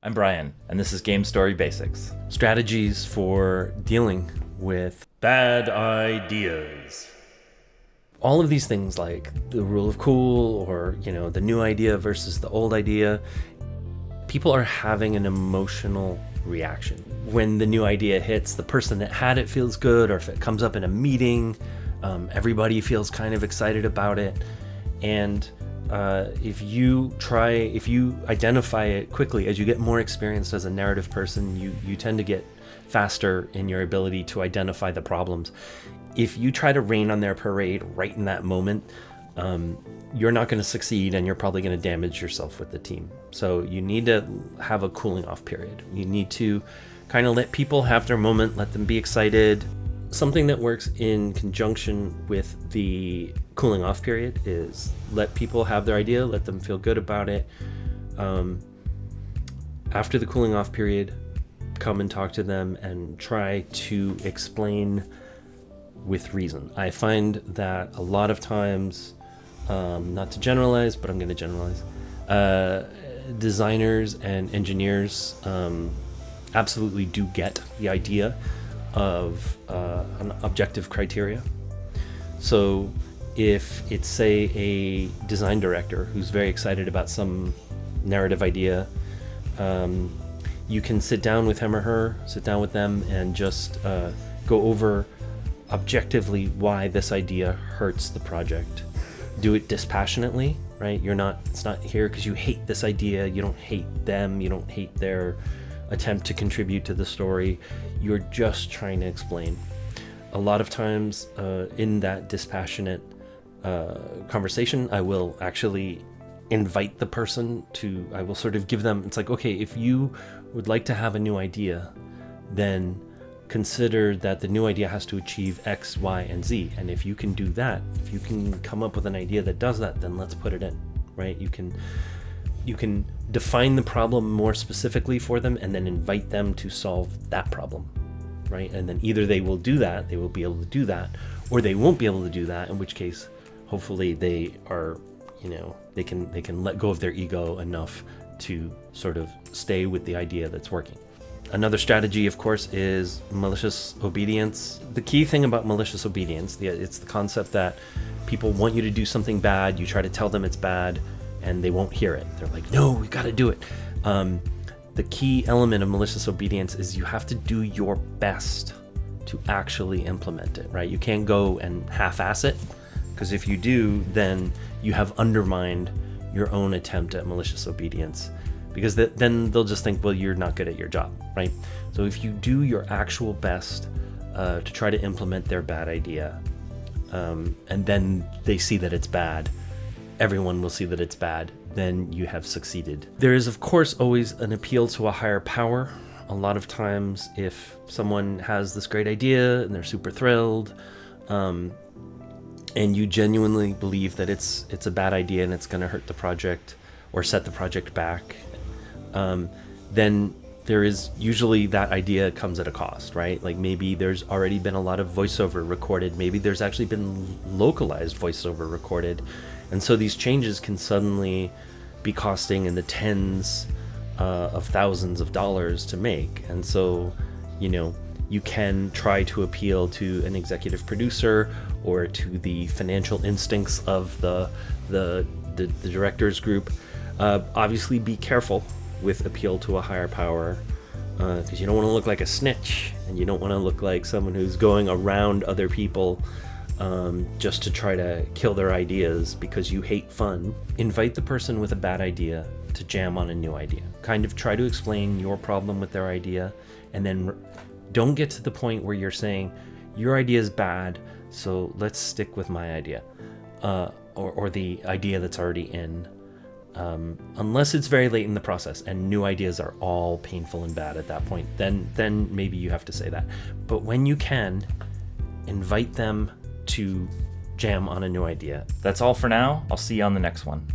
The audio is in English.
I'm Brian, and this is Game Story Basics. Strategies for dealing with Bad ideas. all of these things, like the rule of cool, or the new idea versus the old idea. People are having an emotional reaction when the new idea hits. The person that had it feels good, or if it comes up in a meeting, everybody feels kind of excited about it. And if you identify it quickly, as you get more experienced as a narrative person, you tend to get faster in your ability to identify the problems. If you try to rain on their parade right in that moment, you're not going to succeed, and you're probably going to damage yourself with the team. So you need to have a cooling off period. You need to kind of let people have their moment, let them be excited. Something that works in conjunction with the cooling off period is let people have their idea, let them feel good about it. After the cooling off period, come and talk to them and try to explain with reason. I find that a lot of times, not to generalize, but I'm going to generalize, designers and engineers absolutely do get the idea of an objective criteria. So if it's, say, a design director who's very excited about some narrative idea, you can sit down with him or her, sit down with them and just go over objectively why this idea hurts the project. Do it dispassionately, right? It's not here because you hate this idea. You don't hate them. You don't hate their attempt to contribute to the story. You're just trying to explain. A lot of times in that dispassionate conversation, I will actually invite the person to, I will sort of give them, it's like, okay, if you would like to have a new idea, then consider that the new idea has to achieve X, Y, and Z. And if you can do that, if you can come up with an idea that does that, then let's put it in, right? You can define the problem more specifically for them and then invite them to solve that problem, right? And then either they will do that, they will be able to do that, or they won't be able to do that, in which case, hopefully they are, they can let go of their ego enough to sort of stay with the idea that's working. Another strategy, of course, is malicious obedience. The key thing about malicious obedience, it's the concept that people want you to do something bad, you try to tell them it's bad, and they won't hear it. They're like, no, we got to do it. The key element of malicious obedience is you have to do your best to actually implement it, right? You can't go and half-ass it, because if you do, then you have undermined your own attempt at malicious obedience, because then they'll just think, well, you're not good at your job, right? So if you do your actual best to try to implement their bad idea, and then they see that it's bad, everyone will see that it's bad, then you have succeeded. There is, of course, always an appeal to a higher power. A lot of times, if someone has this great idea and they're super thrilled, and you genuinely believe that it's a bad idea and it's going to hurt the project or set the project back, then there is usually that idea comes at a cost, right? Like maybe there's already been a lot of voiceover recorded. Maybe there's actually been localized voiceover recorded. And so these changes can suddenly be costing in the tens of thousands of dollars to make. And so, you can try to appeal to an executive producer or to the financial instincts of the directors group. Obviously be careful with appeal to a higher power, because you don't want to look like a snitch, and you don't want to look like someone who's going around other people just to try to kill their ideas because you hate fun. Invite the person with a bad idea to jam on a new idea. Kind of try to explain your problem with their idea, and then don't get to the point where you're saying, your idea is bad, so let's stick with my idea, or the idea that's already in. Unless it's very late in the process and new ideas are all painful and bad at that point, then maybe you have to say that. But when you can, invite them to jam on a new idea. That's all for now. I'll see you on the next one.